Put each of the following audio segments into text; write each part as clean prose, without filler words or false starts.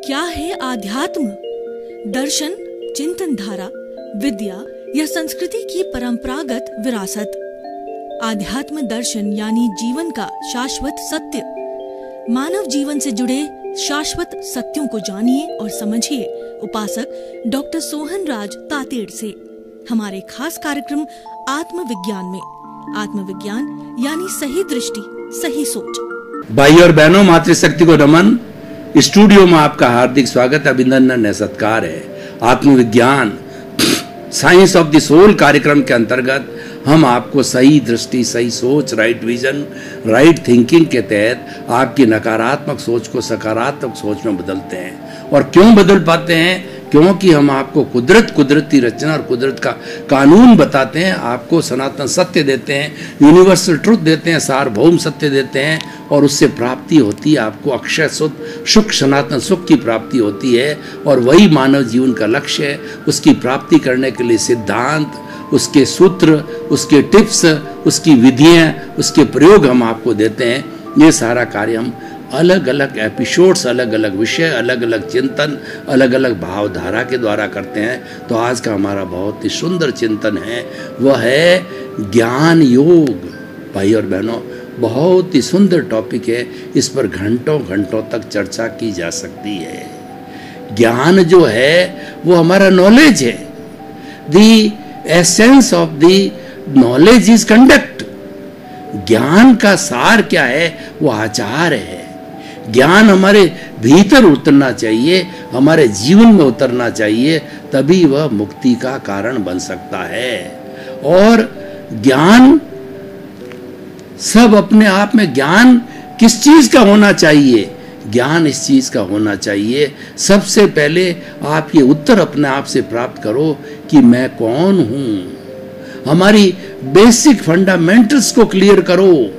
क्या है आध्यात्म? दर्शन, चिंतन धारा, विद्या या संस्कृति की परंपरागत विरासत। आध्यात्म दर्शन यानी जीवन का शाश्वत सत्य। मानव जीवन से जुड़े शाश्वत सत्यों को जानिए और समझिए उपासक डॉक्टर सोहन राज तातेड़ से हमारे खास कार्यक्रम आत्मविज्ञान में। आत्मविज्ञान यानी सही दृष्टि, सही सोच। भाई और बहनों, मातृशक्ति को नमन। स्टूडियो में आपका हार्दिक स्वागत, अभिनंदन है, सत्कार है। आत्मविज्ञान साइंस ऑफ द सोल कार्यक्रम के अंतर्गत हम आपको सही दृष्टि, सही सोच, राइट विजन, राइट थिंकिंग के तहत आपकी नकारात्मक सोच को सकारात्मक सोच में बदलते हैं। और क्यों बदल पाते हैं? क्योंकि हम आपको कुदरती रचना और कुदरत का कानून बताते हैं, आपको सनातन सत्य देते हैं, यूनिवर्सल ट्रुथ देते हैं, सार्वभौम सत्य देते हैं, और उससे प्राप्ति होती है आपको अक्षय सुख, सनातन सुख की प्राप्ति होती है। और वही मानव जीवन का लक्ष्य है। उसकी प्राप्ति करने के लिए सिद्धांत, उसके सूत्र, उसके टिप्स, उसकी विधियाँ, उसके प्रयोग हम आपको देते हैं। ये सारा कार्य हम अलग अलग एपिसोड्स, अलग अलग विषय, अलग अलग चिंतन, अलग अलग भावधारा के द्वारा करते हैं। तो आज का हमारा बहुत ही सुंदर चिंतन है, वह है ज्ञान योग। भाई और बहनों, बहुत ही सुंदर टॉपिक है। इस पर घंटों घंटों तक चर्चा की जा सकती है। ज्ञान जो है वो हमारा नॉलेज है। The essence of the knowledge is conduct. ज्ञान का सार क्या है? वो आचार है। ज्ञान हमारे भीतर उतरना चाहिए, हमारे जीवन में उतरना चाहिए, तभी वह मुक्ति का कारण बन सकता है। और ज्ञान सब अपने आप में, ज्ञान किस चीज का होना चाहिए? ज्ञान इस चीज का होना चाहिए, सबसे पहले आप ये उत्तर अपने आप से प्राप्त करो कि मैं कौन हूं। हमारी बेसिक फंडामेंटल्स को क्लियर करो।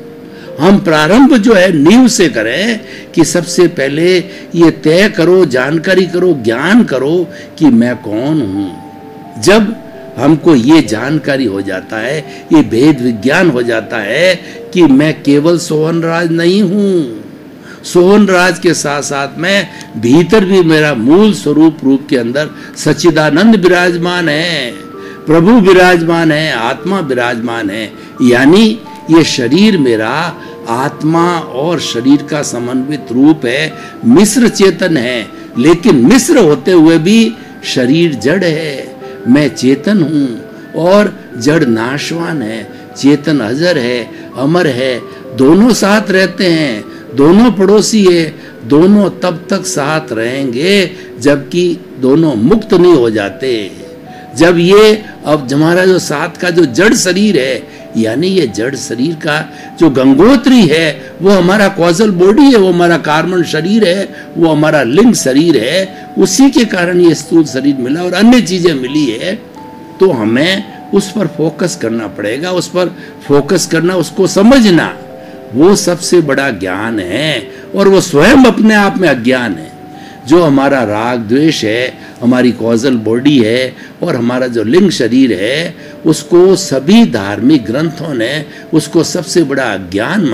हम प्रारंभ जो है नींव से करें कि सबसे पहले ये तय करो, जानकारी करो, ज्ञान करो कि मैं कौन हूं। जब हमको ये जानकारी हो जाता है, ये भेद विज्ञान हो जाता है कि मैं केवल सोहन राज नहीं हूं, सोहन राज के साथ साथ में भीतर भी मेरा मूल स्वरूप रूप के अंदर सच्चिदानंद विराजमान है, प्रभु विराजमान है, आत्मा विराजमान है। यानी ये शरीर मेरा आत्मा और शरीर का समन्वित रूप है, मिश्र चेतन है। लेकिन मिश्र होते हुए भी शरीर जड़ है, मैं चेतन हूं। और जड़ नाशवान है, चेतन अजर है, अमर है। दोनों साथ रहते हैं, दोनों पड़ोसी है, दोनों तब तक साथ रहेंगे जबकि दोनों मुक्त नहीं हो जाते। जब ये अब हमारा जो साथ का जो जड़ शरीर है, यानी ये जड़ शरीर का जो गंगोत्री है, वो हमारा कॉजल बॉडी है, वो हमारा कार्बन शरीर है, वो हमारा लिंग शरीर है। उसी के कारण ये स्थूल शरीर मिला और अन्य चीजें मिली है। तो हमें उस पर फोकस करना पड़ेगा, उस पर फोकस करना, उसको समझना, वो सबसे बड़ा ज्ञान है। और वो स्वयं अपने आप में अज्ञान है। जो हमारा राग द्वेष है, हमारी कॉजल बॉडी है और हमारा जो लिंग शरीर है, उसको सभी धार्मिक ग्रंथों ने उसको सबसे बड़ा अज्ञान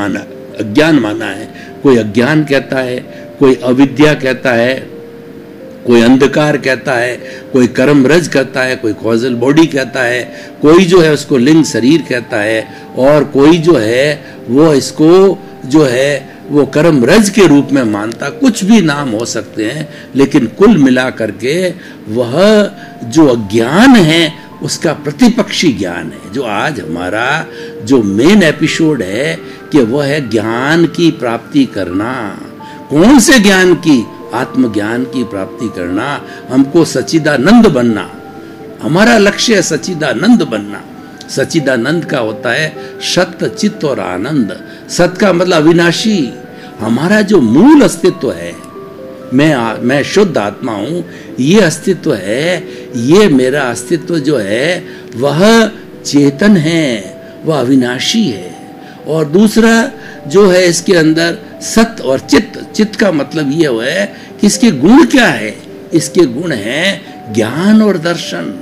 माना है। कोई अज्ञान कहता है, कोई अविद्या कहता है, कोई अंधकार कहता है, कोई कर्म रज कहता है, कोई कॉजल बॉडी कहता है, कोई जो है उसको लिंग शरीर कहता है, और कोई जो है वो इसको जो है वो कर्म रज के रूप में मानता। कुछ भी नाम हो सकते हैं, लेकिन कुल मिला करके वह जो अज्ञान है उसका प्रतिपक्षी ज्ञान है। जो आज हमारा जो मेन एपिसोड है कि वह है ज्ञान की प्राप्ति करना। कौन से ज्ञान की? आत्मज्ञान की प्राप्ति करना। हमको सच्चिदानंद बनना, हमारा लक्ष्य है सच्चिदानंद बनना। सच्चिदानंद का होता है सत्य, चित्त और आनंद। सत्य का मतलब अविनाशी, हमारा जो मूल अस्तित्व है, मैं शुद्ध आत्मा हूं, ये अस्तित्व है, ये मेरा अस्तित्व जो है वह चेतन है, वह अविनाशी है। और दूसरा जो है इसके अंदर सत्य और चित्त। चित्त का मतलब ये है कि इसके गुण क्या है? इसके गुण हैं ज्ञान और दर्शन।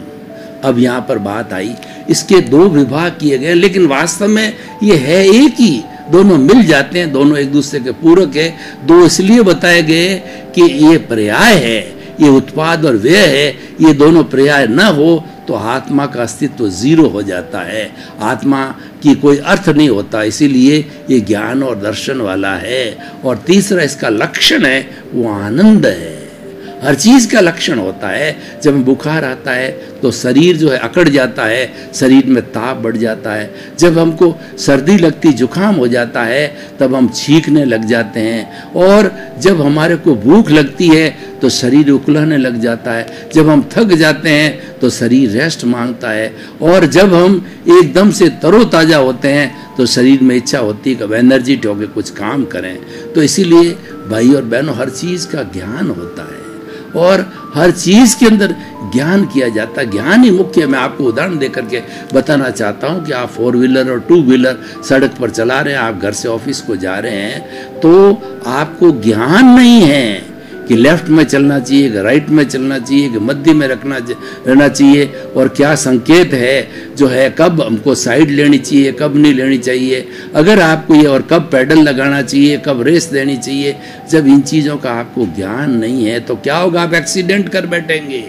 अब यहाँ पर बात आई, इसके दो विभाग किए गए, लेकिन वास्तव में ये है एक ही। दोनों मिल जाते हैं, दोनों एक दूसरे के पूरक है। दो इसलिए बताए गए कि ये पर्याय है, ये उत्पाद और व्यय है। ये दोनों पर्याय न हो तो आत्मा का अस्तित्व जीरो हो जाता है, आत्मा की कोई अर्थ नहीं होता। इसीलिए ये ज्ञान और दर्शन वाला है। और तीसरा इसका लक्षण है वो आनंद है। हर चीज का लक्षण होता है। जब बुखार आता है तो शरीर जो है अकड़ जाता है, शरीर में ताप बढ़ जाता है। जब हमको सर्दी लगती, जुकाम हो जाता है, तब हम छींकने लग जाते हैं। और जब हमारे को भूख लगती है तो शरीर उकलाने लग जाता है। जब हम थक जाते हैं तो शरीर रेस्ट मांगता है। और जब हम एकदम से तरोताजा होते हैं तो शरीर में इच्छा होती है कि अब एनर्जिट होकर कुछ काम करें। तो इसीलिए भाई और बहनों, हर चीज का ज्ञान होता है और हर चीज के अंदर ज्ञान किया जाता है। ज्ञान ही मुख्य है। मैं आपको उदाहरण देकर के बताना चाहता हूं कि आप 4 व्हीलर और 2 व्हीलर सड़क पर चला रहे हैं, आप घर से ऑफिस को जा रहे हैं, तो आपको ज्ञान नहीं है कि लेफ्ट में चलना चाहिए कि राइट में चलना चाहिए कि मध्य में रहना चाहिए, और क्या संकेत है जो है, कब हमको साइड लेनी चाहिए, कब नहीं लेनी चाहिए, अगर आपको ये, और कब पैडल लगाना चाहिए, कब रेस देनी चाहिए। जब इन चीज़ों का आपको ज्ञान नहीं है तो क्या होगा, आप एक्सीडेंट कर बैठेंगे।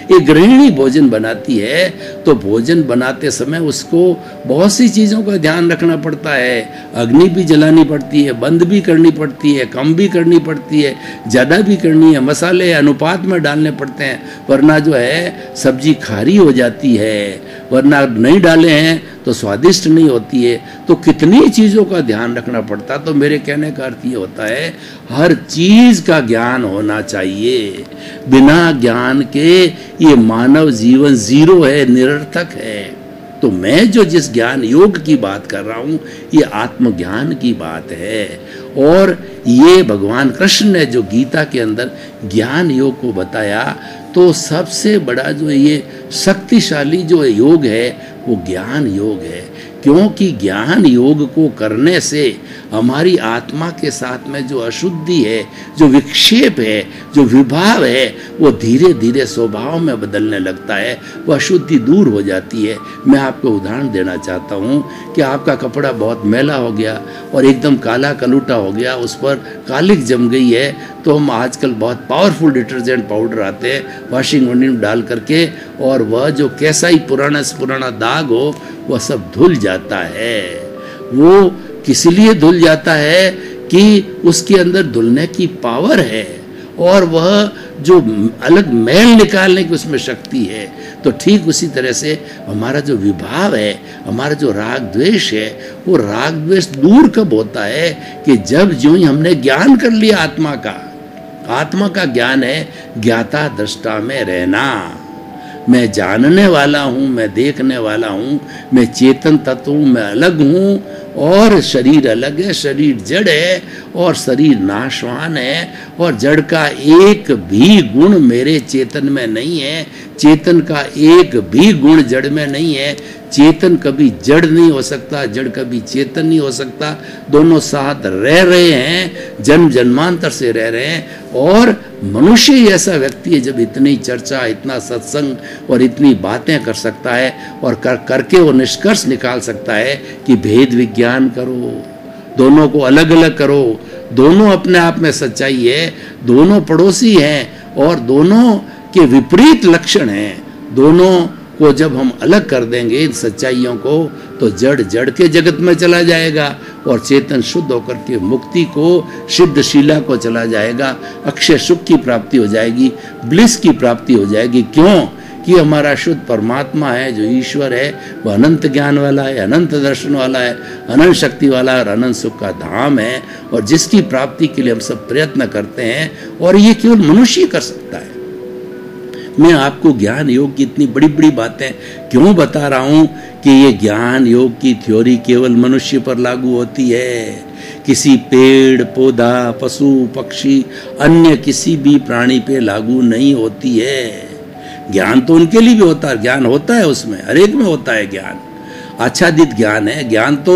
एक गृहिणी भोजन बनाती है तो भोजन बनाते समय उसको बहुत सी चीज़ों का ध्यान रखना पड़ता है। अग्नि भी जलानी पड़ती है, बंद भी करनी पड़ती है, कम भी करनी पड़ती है, ज़्यादा भी करनी है, मसाले अनुपात में डालने पड़ते हैं, वरना जो है सब्जी खारी हो जाती है, वरना नहीं डाले हैं तो स्वादिष्ट नहीं होती है। तो कितनी चीज़ों का ध्यान रखना पड़ता है। तो मेरे कहने का अर्थ ये होता है, हर चीज़ का ज्ञान होना चाहिए। बिना ज्ञान के ये मानव जीवन जीरो है, निरर्थक है। तो मैं जो जिस ज्ञान योग की बात कर रहा हूँ, ये आत्मज्ञान की बात है। और ये भगवान कृष्ण ने जो गीता के अंदर ज्ञान योग को बताया, तो सबसे बड़ा जो ये शक्तिशाली जो योग है वो ज्ञान योग है। क्योंकि ज्ञान योग को करने से हमारी आत्मा के साथ में जो अशुद्धि है, जो विक्षेप है, जो विभाव है, वो धीरे धीरे स्वभाव में बदलने लगता है, वो अशुद्धि दूर हो जाती है। मैं आपको उदाहरण देना चाहता हूँ कि आपका कपड़ा बहुत मैला हो गया और एकदम काला कलूटा हो गया, उस पर कालिक जम गई है, तो हम आजकल बहुत पावरफुल डिटर्जेंट पाउडर आते हैं वॉशिंग मशीन में डाल करके, और वह जो कैसा ही पुराना से पुराना दाग हो वह सब धुल जाता है। वो किस लिए धुल जाता है कि उसके अंदर धुलने की पावर है, और वह जो अलग मैल निकालने की उसमें शक्ति है। तो ठीक उसी तरह से हमारा जो विभाव है, हमारा जो राग द्वेष है, वो राग द्वेष दूर कब होता है कि जब जो ही हमने ज्ञान कर लिया आत्मा का। आत्मा का ज्ञान है ज्ञाता दृष्टा में रहना। मैं जानने वाला हूँ, मैं देखने वाला हूँ, मैं चेतन तत्व हूँ, मैं अलग हूँ, और शरीर अलग है, शरीर जड़ है और शरीर नाशवान है, और जड़ का एक भी गुण मेरे चेतन में नहीं है, चेतन का एक भी गुण जड़ में नहीं है। चेतन कभी जड़ नहीं हो सकता, जड़ कभी चेतन नहीं हो सकता। दोनों साथ रह रहे हैं, जन्म जन्मांतर से रह रहे हैं। और मनुष्य ही ऐसा व्यक्ति है जब इतनी चर्चा, इतना सत्संग और इतनी बातें कर सकता है, और करके वो निष्कर्ष निकाल सकता है कि भेद विज्ञान करो, दोनों को अलग अलग करो, दोनों अपने आप में सच्चाई है, दोनों पड़ोसी हैं और दोनों के विपरीत लक्षण हैं। दोनों को जब हम अलग कर देंगे इन सच्चाइयों को, तो जड़ जड़ के जगत में चला जाएगा और चेतन शुद्ध होकर के मुक्ति को, सिद्धशीला को चला जाएगा। अक्षय सुख की प्राप्ति हो जाएगी, ब्लिस की प्राप्ति हो जाएगी। क्यों कि हमारा शुद्ध परमात्मा है, जो ईश्वर है, वह अनंत ज्ञान वाला है, अनंत दर्शन वाला है, अनंत शक्ति वाला है और अनंत सुख का धाम है, और जिसकी प्राप्ति के लिए हम सब प्रयत्न करते हैं, और ये केवल मनुष्य कर सकता है। मैं आपको ज्ञान योग की इतनी बड़ी बड़ी बातें क्यों बता रहा हूं कि ये ज्ञान योग की थ्योरी केवल मनुष्य पर लागू होती है, किसी पेड़ पौधा, पशु पक्षी, अन्य किसी भी प्राणी पे लागू नहीं होती है। ज्ञान तो उनके लिए भी होता है, ज्ञान होता है उसमें, हर एक में होता है ज्ञान। आच्छादित ज्ञान है। ज्ञान तो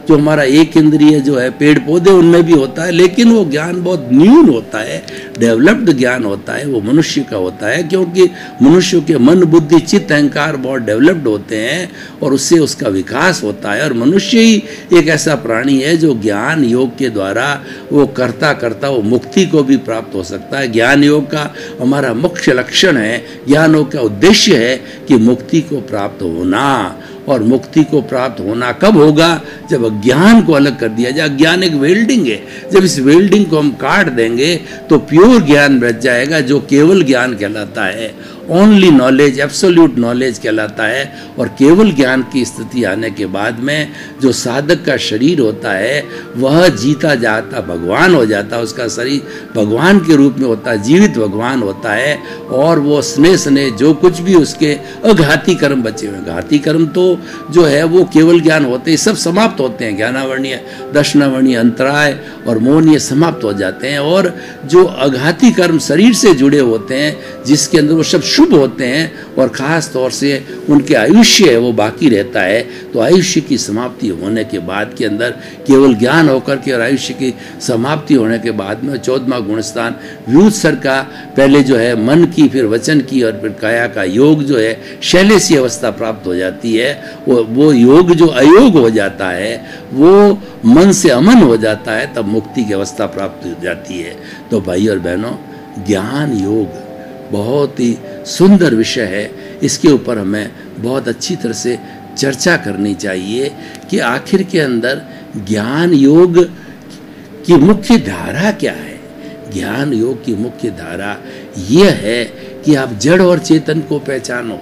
जो हमारा एक इंद्रिय जो है पेड़ पौधे उनमें भी होता है, लेकिन वो ज्ञान बहुत न्यून होता है, डेवलप्ड ज्ञान होता है, वो मनुष्य का होता है, क्योंकि मनुष्य के मन बुद्धि चित्त अहंकार बहुत डेवलप्ड होते हैं और उससे उसका विकास होता है। और मनुष्य ही एक ऐसा प्राणी है जो ज्ञान योग के द्वारा वो करता करता वो मुक्ति को भी प्राप्त हो सकता है। ज्ञान योग का हमारा मुख्य लक्षण है, ज्ञान योग का उद्देश्य है कि मुक्ति को प्राप्त होना। और मुक्ति को प्राप्त होना कब होगा? जब अज्ञान को अलग कर दिया जाए। अज्ञान एक वेल्डिंग है, जब इस वेल्डिंग को हम काट देंगे तो प्योर ज्ञान बच जाएगा, जो केवल ज्ञान कहलाता है, ओनली नॉलेज, एब्सोल्यूट नॉलेज कहलाता है। और केवल ज्ञान की स्थिति आने के बाद में जो साधक का शरीर होता है वह जीता जाता भगवान हो जाता है, उसका शरीर भगवान के रूप में होता है, जीवित भगवान होता है। और वो स्नेह स्नेह जो कुछ भी उसके अघाती कर्म बचे हुए, घाती कर्म तो जो है वो केवल ज्ञान होते हैं, सब समाप्त होते हैं। ज्ञानावर्णीय, दर्शनावर्णीय, अंतराय और मौन ये समाप्त हो जाते हैं। और जो अघाती कर्म शरीर से जुड़े होते हैं, जिसके अंदर वो सब शुभ होते हैं और खास तौर से उनके आयुष्य है वो बाकी रहता है। तो आयुष्य की समाप्ति होने के बाद के अंदर केवल ज्ञान होकर के और आयुष्य की समाप्ति होने के बाद में 14वां गुणस्थान व्युत्सर का पहले जो है मन की, फिर वचन की और फिर काया का योग जो है शैलेसी अवस्था प्राप्त हो जाती है। वो योग जो अयोग हो जाता है, वो मन से अमन हो जाता है, तब मुक्ति की अवस्था प्राप्त हो जाती है। तो भाई और बहनों, ज्ञान योग बहुत ही सुंदर विषय है, इसके ऊपर हमें बहुत अच्छी तरह से चर्चा करनी चाहिए कि आखिर के अंदर ज्ञान योग की मुख्य धारा क्या है। ज्ञान योग की मुख्य धारा यह है कि आप जड़ और चेतन को पहचानो।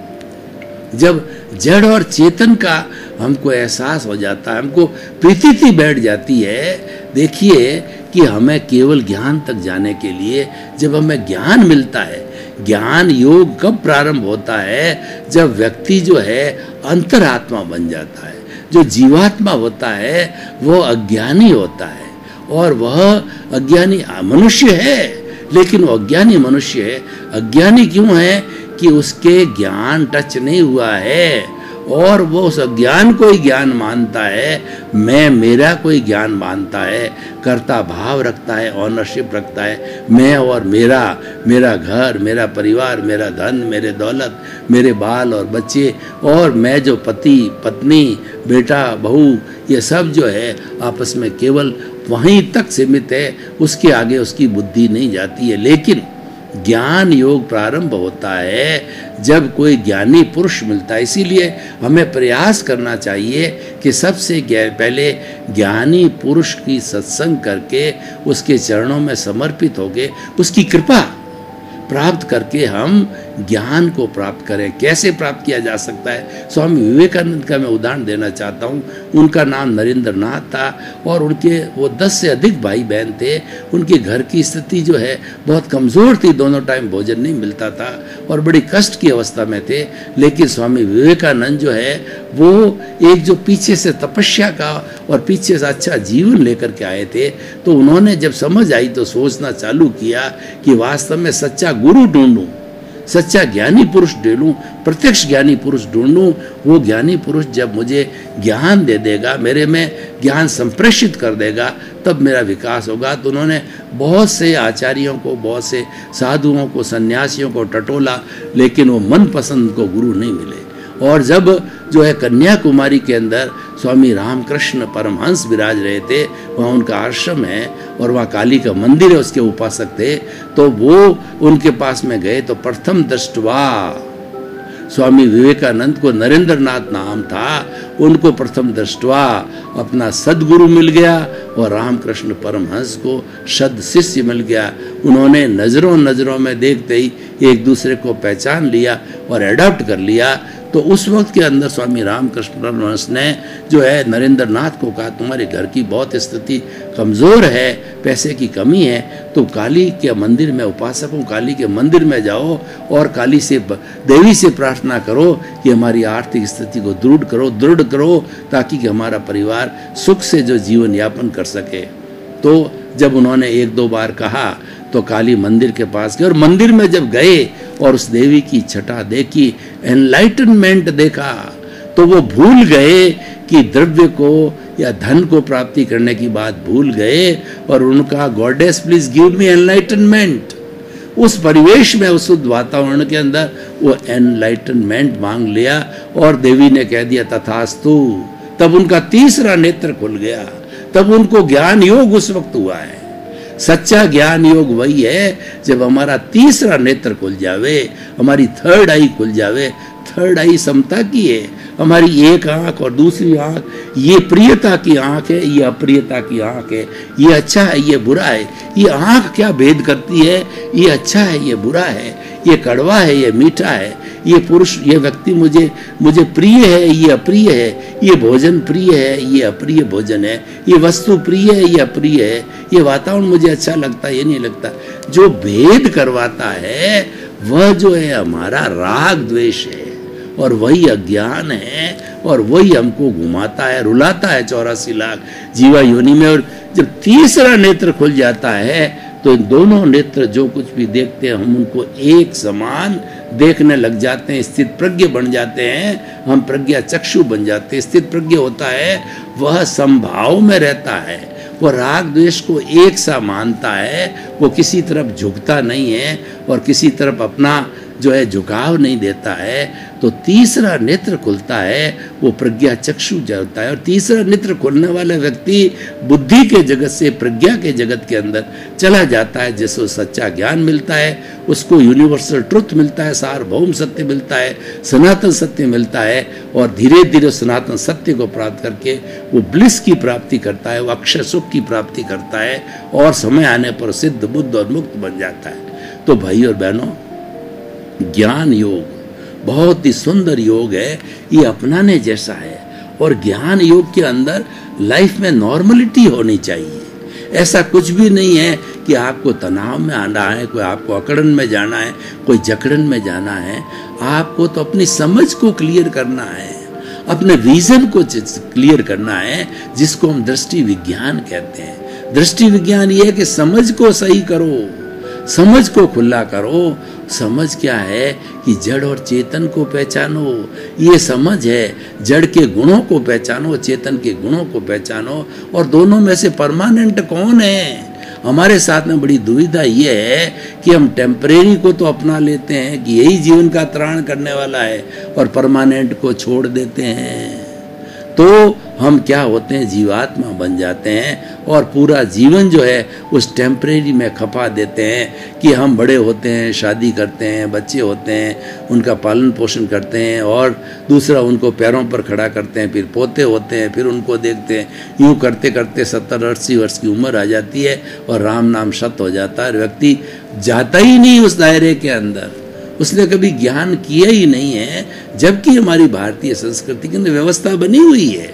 जब जड़ और चेतन का हमको एहसास हो जाता है, हमको प्रीति बैठ जाती है। देखिए कि हमें केवल ज्ञान तक जाने के लिए जब हमें ज्ञान मिलता है, ज्ञान योग कब प्रारंभ होता है? जब व्यक्ति जो है अंतरात्मा बन जाता है। जो जीवात्मा होता है वो अज्ञानी होता है, और वह अज्ञानी मनुष्य है, लेकिन वो अज्ञानी मनुष्य है। अज्ञानी क्यों है? कि उसके ज्ञान टच नहीं हुआ है और वो उस अज्ञान को ही ज्ञान मानता है, मैं मेरा कोई ज्ञान मानता है, कर्ता भाव रखता है, ऑनरशिप रखता है, मैं और मेरा, मेरा घर, मेरा परिवार, मेरा धन, मेरे दौलत, मेरे बाल और बच्चे, और मैं जो पति पत्नी बेटा बहू, ये सब जो है आपस में केवल वहीं तक सीमित है, उसके आगे उसकी बुद्धि नहीं जाती है। लेकिन ज्ञान योग प्रारंभ होता है जब कोई ज्ञानी पुरुष मिलता है। इसीलिए हमें प्रयास करना चाहिए कि सबसे पहले ज्ञानी पुरुष की सत्संग करके उसके चरणों में समर्पित होके उसकी कृपा प्राप्त करके हम ज्ञान को प्राप्त करें। कैसे प्राप्त किया जा सकता है? स्वामी विवेकानंद का मैं उदाहरण देना चाहता हूँ। उनका नाम नरेंद्र नाथ था और उनके वो 10 से अधिक भाई बहन थे। उनके घर की स्थिति जो है बहुत कमज़ोर थी, दोनों टाइम भोजन नहीं मिलता था और बड़ी कष्ट की अवस्था में थे। लेकिन स्वामी विवेकानंद जो है वो एक जो पीछे से तपस्या का और पीछे से अच्छा जीवन लेकर के आए थे, तो उन्होंने जब समझ आई तो सोचना चालू किया कि वास्तव में सच्चा गुरु ढूंढूं, सच्चा ज्ञानी पुरुष ढूंढूं, प्रत्यक्ष ज्ञानी पुरुष ढूंढूं। वो ज्ञानी पुरुष जब मुझे ज्ञान दे देगा, मेरे में ज्ञान संप्रेषित कर देगा, तब मेरा विकास होगा। तो उन्होंने बहुत से आचार्यों को, बहुत से साधुओं को, सन्यासियों को टटोला, लेकिन वो मनपसंद को गुरु नहीं मिले। और जब जो है कन्याकुमारी के अंदर स्वामी रामकृष्ण परमहंस विराज रहे थे, वहाँ उनका आश्रम है और वहाँ काली का मंदिर है, उसके उपासक थे, तो वो उनके पास में गए तो प्रथम दृष्टवा स्वामी विवेकानंद को, नरेंद्र नाथ नाम था, उनको प्रथम दृष्टवा अपना सदगुरु मिल गया और रामकृष्ण परमहंस को सद शिष्य मिल गया। उन्होंने नज़रों नज़रों में देखते ही एक दूसरे को पहचान लिया और एडॉप्ट कर लिया। तो उस वक्त के अंदर स्वामी रामकृष्ण परमहंस ने जो है नरेंद्र नाथ को कहा, तुम्हारे घर की बहुत स्थिति कमज़ोर है, पैसे की कमी है, तो काली के मंदिर में उपासक हूँ, काली के मंदिर में जाओ और काली से, देवी से प्रार्थना करो कि हमारी आर्थिक स्थिति को दृढ़ करो ताकि कि हमारा परिवार सुख से जो जीवन यापन कर सके। तो जब उन्होंने 1-2 बार कहा तो काली मंदिर के पास गए और मंदिर में जब गए और उस देवी की छटा देखी, एनलाइटनमेंट देखा, तो वो भूल गए कि द्रव्य को या धन को प्राप्ति करने की बात भूल गए और उनका goddess please give me enlightenment, उस परिवेश में, उस वातावरण के अंदर वो एनलाइटनमेंट मांग लिया और देवी ने कह दिया तथास्तु। तब उनका तीसरा नेत्र खुल गया, तब उनको ज्ञान योग उस वक्त हुआ है। सच्चा ज्ञान योग वही है जब हमारा तीसरा नेत्र खुल जावे, हमारी थर्ड आई खुल जावे। थर्ड आई समता की है, हमारी एक आंख और दूसरी आंख, ये प्रियता की आंख है, ये अप्रियता की आंख है, ये अच्छा है, ये बुरा है। ये आंख क्या भेद करती है, ये अच्छा है, ये बुरा है, ये कड़वा है, ये मीठा है, ये पुरुष, ये व्यक्ति मुझे प्रिय है, ये अप्रिय है, ये भोजन प्रिय है, ये अप्रिय भोजन है, ये वस्तु प्रिय है, ये अप्रिय है, ये वातावरण मुझे अच्छा लगता है, ये नहीं लगता। जो भेद करवाता है वह जो है हमारा राग द्वेष है, और वही अज्ञान है, और वही हमको घुमाता है, रुलाता है 84 लाख जीवा योनि में। और जब तीसरा नेत्र खुल जाता है तो इन दोनों नेत्र जो कुछ भी देखते हैं हम उनको एक समान देखने लग जाते हैं, स्थित प्रज्ञ बन जाते हैं, हम प्रज्ञा चक्षु बन जाते हैं। स्थित प्रज्ञ होता है वह समभाव में रहता है, वो राग द्वेष को एक सा मानता है, वो किसी तरफ झुकता नहीं है और किसी तरफ अपना जो है झुकाव नहीं देता है। तो तीसरा नेत्र खुलता है, वो प्रज्ञा चक्षु होता है। और तीसरा नेत्र खुलने वाला व्यक्ति बुद्धि के जगत से प्रज्ञा के जगत के अंदर चला जाता है, जिसको सच्चा ज्ञान मिलता है, उसको यूनिवर्सल ट्रुथ मिलता है, सार्वभौम सत्य मिलता है, सनातन सत्य मिलता है। और धीरे धीरे सनातन सत्य को प्राप्त करके वो ब्लिस की प्राप्ति करता है, वो अक्षय सुख की प्राप्ति करता है, और समय आने पर सिद्ध बुद्ध और मुक्त बन जाता है। तो भाई और बहनों, ज्ञान योग बहुत ही सुंदर योग है, ये अपनाने जैसा है। और ज्ञान योग के अंदर लाइफ में नॉर्मलिटी होनी चाहिए। ऐसा कुछ भी नहीं है कि आपको तनाव में आना है, कोई आपको अकड़न में जाना है, कोई जकड़न में जाना है। आपको तो अपनी समझ को क्लियर करना है, अपने विजन को क्लियर करना है, जिसको हम दृष्टि विज्ञान कहते हैं। दृष्टि विज्ञान ये है कि समझ को सही करो, समझ को खुला करो। समझ क्या है कि जड़ और चेतन को पहचानो, ये समझ है। जड़ के गुणों को पहचानो, चेतन के गुणों को पहचानो। और दोनों में से परमानेंट कौन है? हमारे साथ में बड़ी दुविधा ये है कि हम टेम्परेरी को तो अपना लेते हैं कि यही जीवन का त्राण करने वाला है, और परमानेंट को छोड़ देते हैं। तो हम क्या होते हैं, जीवात्मा बन जाते हैं, और पूरा जीवन जो है उस टेम्परेरी में खपा देते हैं कि हम बड़े होते हैं, शादी करते हैं, बच्चे होते हैं, उनका पालन पोषण करते हैं, और दूसरा उनको पैरों पर खड़ा करते हैं, फिर पोते होते हैं, फिर उनको देखते हैं। यूँ करते करते 70-80 वर्ष की उम्र आ जाती है और राम नाम शत हो जाता है। व्यक्ति जाता ही नहीं उस दायरे के अंदर, उसने कभी ज्ञान किया ही नहीं है। जबकि हमारी भारतीय संस्कृति के अंदर व्यवस्था बनी हुई है,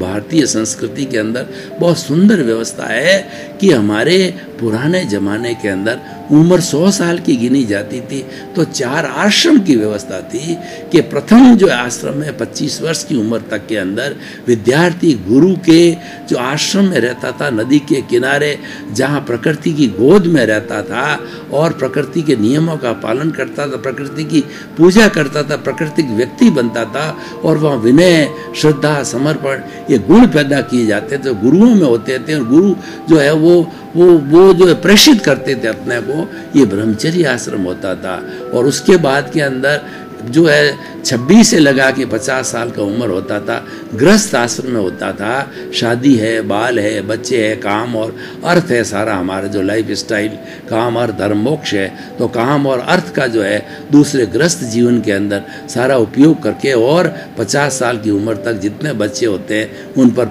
भारतीय संस्कृति के अंदर बहुत सुंदर व्यवस्था है कि हमारे पुराने जमाने के अंदर उम्र 100 साल की गिनी जाती थी तो 4 आश्रम की व्यवस्था थी कि प्रथम जो आश्रम है 25 वर्ष की उम्र तक के अंदर विद्यार्थी गुरु के जो आश्रम में रहता था, नदी के किनारे, जहाँ प्रकृति की गोद में रहता था और प्रकृति के नियमों का पालन करता था, प्रकृति की पूजा करता था, प्राकृतिक व्यक्ति बनता था, और वहाँ विनय, श्रद्धा, समर्पण ये गुण पैदा किए जाते थे, गुरुओं में होते थे। और गुरु जो है वो जो है प्रेषित करते थे अपने को। ये ब्रह्मचर्य आश्रम होता था। और उसके बाद के अंदर जो है 26 से लगा के 50 साल का उम्र होता था, गृहस्थ आश्रम में होता था। शादी है, बाल है, बच्चे है, काम और अर्थ है, सारा हमारा जो लाइफ स्टाइल, काम और धर्म मोक्ष है। तो काम और अर्थ का जो है दूसरे गृहस्थ जीवन के अंदर सारा उपयोग करके, और 50 साल की उम्र तक जितने बच्चे होते हैं उन पर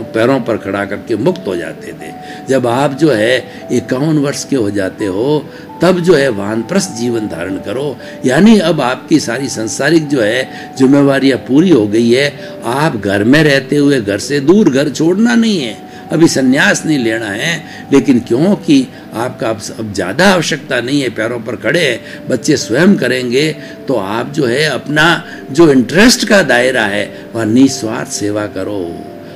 पैरों पर खड़ा करके मुक्त हो जाते थे। जब आप जो है 51 वर्ष के हो जाते हो तब जो है वानप्रस्थ जीवन धारण करो, यानी अब आपकी सारी संसारिक जो है जिम्मेवारियां पूरी हो गई है। आप घर में रहते हुए घर से दूर, घर छोड़ना नहीं है, अभी संन्यास नहीं लेना है, लेकिन क्योंकि आपका अब ज़्यादा आवश्यकता नहीं है, पैरों पर खड़े हैं, बच्चे स्वयं करेंगे, तो आप जो है अपना जो इंटरेस्ट का दायरा है वह निस्वार्थ सेवा करो।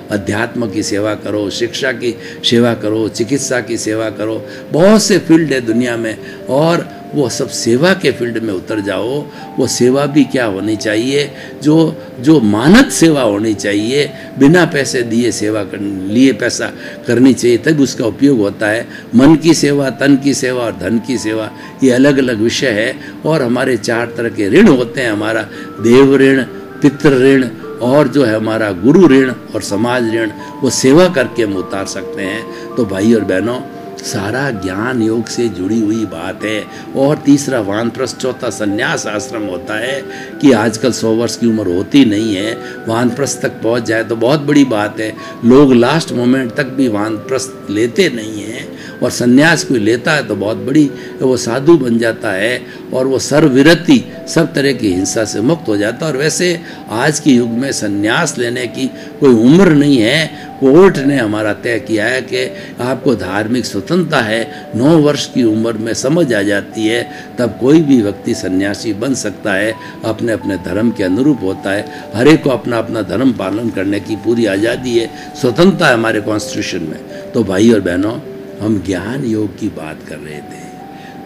अध्यात्म की सेवा करो, शिक्षा की सेवा करो, चिकित्सा की सेवा करो, बहुत से फील्ड है दुनिया में, और वो सब सेवा के फील्ड में उतर जाओ। वो सेवा भी क्या होनी चाहिए, जो मानद सेवा होनी चाहिए, बिना पैसे दिए सेवा लिए पैसा करनी चाहिए, तब उसका उपयोग होता है। मन की सेवा, तन की सेवा और धन की सेवा, ये अलग अलग विषय है। और हमारे 4 तरह के ऋण होते हैं, हमारा देव ऋण, पितृ ऋण और जो है हमारा गुरु ऋण और समाज ऋण, वो सेवा करके हम उतार सकते हैं। तो भाई और बहनों, सारा ज्ञान योग से जुड़ी हुई बात है। और तीसरा वानप्रस्थ, चौथा संन्यास आश्रम होता है कि आजकल 100 वर्ष की उम्र होती नहीं है, वानप्रस्थ तक पहुंच जाए तो बहुत बड़ी बात है। लोग लास्ट मोमेंट तक भी वानप्रस्थ लेते नहीं हैं, और संन्यास कोई लेता है तो बहुत बड़ी वो साधु बन जाता है, और वो सर्वविरति, सब तरह की हिंसा से मुक्त हो जाता है। और वैसे आज के युग में संन्यास लेने की कोई उम्र नहीं है। कोर्ट ने हमारा तय किया है कि आपको धार्मिक स्वतंत्रता है, 9 वर्ष की उम्र में समझ आ जाती है, तब कोई भी व्यक्ति सन्यासी बन सकता है, अपने अपने धर्म के अनुरूप होता है। हर एक को अपना अपना धर्म पालन करने की पूरी आज़ादी है, स्वतंत्रता है हमारे कॉन्स्टिट्यूशन में। तो भाई और बहनों, हम ज्ञान योग की बात कर रहे थे।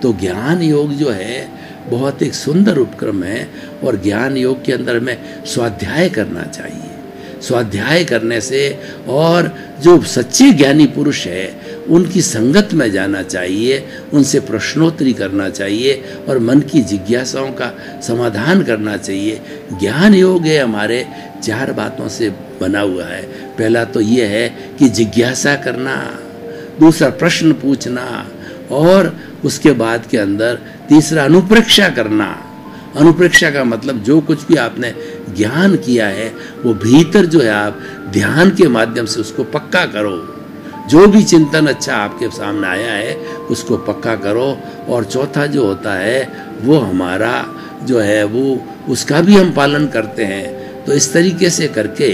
तो ज्ञान योग जो है बहुत एक सुंदर उपक्रम है, और ज्ञान योग के अंदर में स्वाध्याय करना चाहिए। स्वाध्याय करने से, और जो सच्चे ज्ञानी पुरुष है उनकी संगत में जाना चाहिए, उनसे प्रश्नोत्तरी करना चाहिए, और मन की जिज्ञासाओं का समाधान करना चाहिए। ज्ञान योग है हमारे 4 बातों से बना हुआ है। पहला तो ये है कि जिज्ञासा करना, दूसरा प्रश्न पूछना, और उसके बाद के अंदर तीसरा अनुप्रेक्षा करना। अनुप्रेक्षा का मतलब जो कुछ भी आपने ज्ञान किया है वो भीतर जो है आप ध्यान के माध्यम से उसको पक्का करो। जो भी चिंतन अच्छा आपके सामने आया है उसको पक्का करो। और चौथा जो होता है वो हमारा जो है वो उसका भी हम पालन करते हैं। तो इस तरीके से करके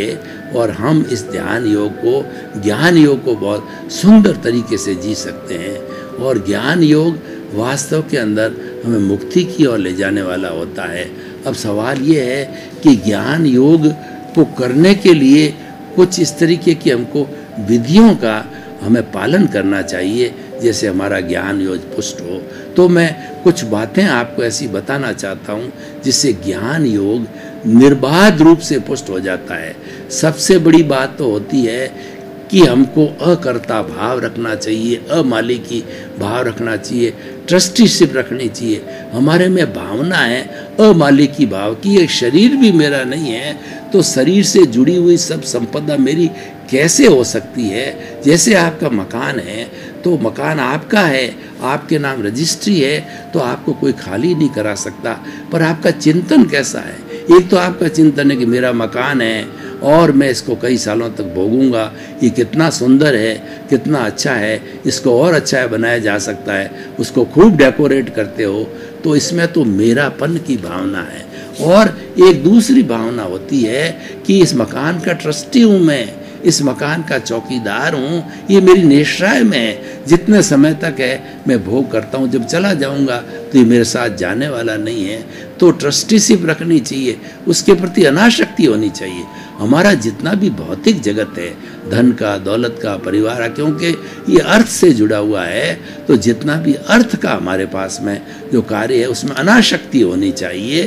और हम इस ध्यान योग को, ज्ञान योग को बहुत सुंदर तरीके से जी सकते हैं। और ज्ञान योग वास्तव के अंदर हमें मुक्ति की ओर ले जाने वाला होता है। अब सवाल ये है कि ज्ञान योग को करने के लिए कुछ इस तरीके की हमको विधियों का हमें पालन करना चाहिए, जैसे हमारा ज्ञान योग पुष्ट हो। तो मैं कुछ बातें आपको ऐसी बताना चाहता हूँ जिससे ज्ञान योग निर्बाध रूप से पुष्ट हो जाता है। सबसे बड़ी बात तो होती है कि हमको अकर्ता भाव रखना चाहिए, अमालिकी भाव रखना चाहिए, ट्रस्टीशिप रखनी चाहिए। हमारे में भावना है अमालिकी भाव की, ये शरीर भी मेरा नहीं है तो शरीर से जुड़ी हुई सब संपदा मेरी कैसे हो सकती है। जैसे आपका मकान है तो मकान आपका है, आपके नाम रजिस्ट्री है, तो आपको कोई खाली नहीं करा सकता। पर आपका चिंतन कैसा है? एक तो आपका चिंतन है कि मेरा मकान है और मैं इसको कई सालों तक भोगूंगा, ये कितना सुंदर है, कितना अच्छा है, इसको और अच्छा बनाया जा सकता है, उसको खूब डेकोरेट करते हो, तो इसमें तो मेरापन की भावना है। और एक दूसरी भावना होती है कि इस मकान का ट्रस्टी हूँ मैं, इस मकान का चौकीदार हूँ, ये मेरी निश्चय में है, जितने समय तक है मैं भोग करता हूँ, जब चला जाऊँगा तो ये मेरे साथ जाने वाला नहीं है। तो ट्रस्टीशिप रखनी चाहिए, उसके प्रति अनासक्ति होनी चाहिए। हमारा जितना भी भौतिक जगत है, धन का, दौलत का, परिवार का, क्योंकि ये अर्थ से जुड़ा हुआ है, तो जितना भी अर्थ का हमारे पास में जो कार्य है उसमें अनासक्ति होनी चाहिए।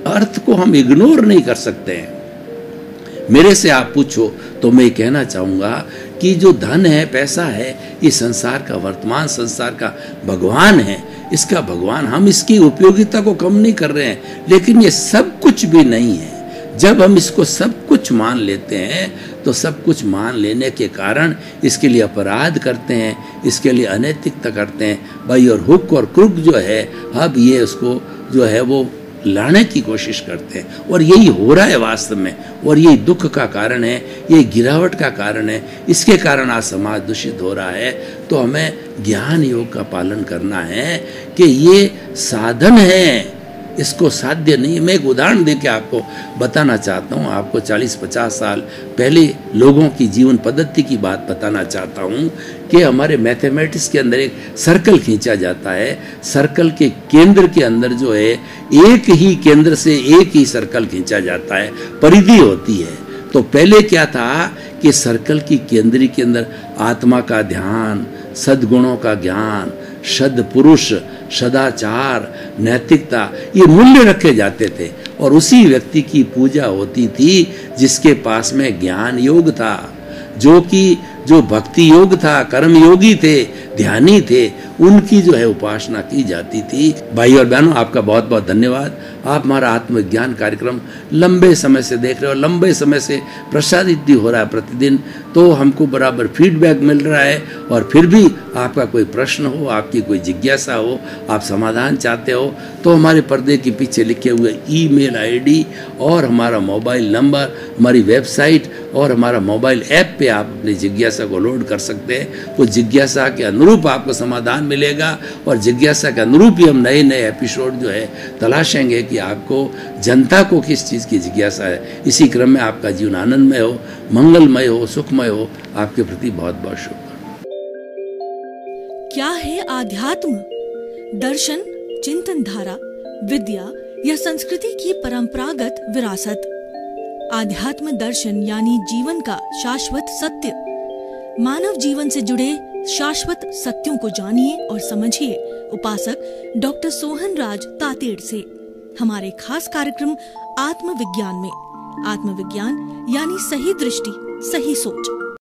अर्थ को हम इग्नोर नहीं कर सकते हैं। मेरे से आप पूछो तो मैं कहना चाहूँगा कि जो धन है, पैसा है, ये संसार का, वर्तमान संसार का भगवान है। इसका भगवान, हम इसकी उपयोगिता को कम नहीं कर रहे हैं, लेकिन ये सब कुछ भी नहीं है। जब हम इसको सब कुछ मान लेते हैं तो सब कुछ मान लेने के कारण इसके लिए अपराध करते हैं, इसके लिए अनैतिकता करते हैं भाई। और हुक और क्रुक जो है, अब ये उसको जो है वो लाने की कोशिश करते हैं, और यही हो रहा है वास्तव में। और यही दुख का कारण है, ये गिरावट का कारण है, इसके कारण आज समाज दूषित हो रहा है। तो हमें ज्ञान योग का पालन करना है कि ये साधन है, इसको साध्य नहीं। मैं एक उदाहरण देके आपको बताना चाहता हूँ। आपको 40-50 साल पहले लोगों की जीवन पद्धति की बात बताना चाहता हूँ कि हमारे मैथमेटिक्स के अंदर एक सर्कल खींचा जाता है। सर्कल के केंद्र के अंदर जो है, एक ही केंद्र से एक ही सर्कल खींचा जाता है, परिधि होती है। तो पहले क्या था कि सर्कल की केंद्र के अंदर आत्मा का ध्यान, सद्गुणों का ज्ञान, सद पुरुष, सदाचार, नैतिकता, ये मूल्य रखे जाते थे और उसी व्यक्ति की पूजा होती थी जिसके पास में ज्ञान योग था, जो भक्ति योग था, कर्म योगी थे, ध्यानी थे, उनकी जो है उपासना की जाती थी। भाई और बहनों, आपका बहुत बहुत धन्यवाद। आप हमारा आत्मविज्ञान कार्यक्रम लंबे समय से देख रहे हो, लंबे समय से प्रसारित भी हो रहा है प्रतिदिन, तो हमको बराबर फीडबैक मिल रहा है। और फिर भी आपका कोई प्रश्न हो, आपकी कोई जिज्ञासा हो, आप समाधान चाहते हो, तो हमारे पर्दे के पीछे लिखे हुए ईमेल आईडी और हमारा मोबाइल नंबर, हमारी वेबसाइट और हमारा मोबाइल ऐप पे आप अपनी जिज्ञासा को लोड कर सकते हैं। वो जिज्ञासा के अनुरूप आपको समाधान मिलेगा और जिज्ञासा के अनुरूप ही हम नए नए एपिसोड जो है तलाशेंगे कि आपको जनता को किस चीज़ की जिज्ञासा है। इसी क्रम में आपका जीवन आनंदमय हो, मंगलमय हो, सुखमय हो। आपके प्रति बहुत बहुत शुभ। क्या है आध्यात्म? दर्शन, चिंतन धारा, विद्या या संस्कृति की परंपरागत विरासत। आध्यात्म दर्शन यानी जीवन का शाश्वत सत्य। मानव जीवन से जुड़े शाश्वत सत्यों को जानिए और समझिए उपासक डॉक्टर सोहन राज तातेड़ से हमारे खास कार्यक्रम आत्मविज्ञान में। आत्मविज्ञान यानी सही दृष्टि, सही सोच।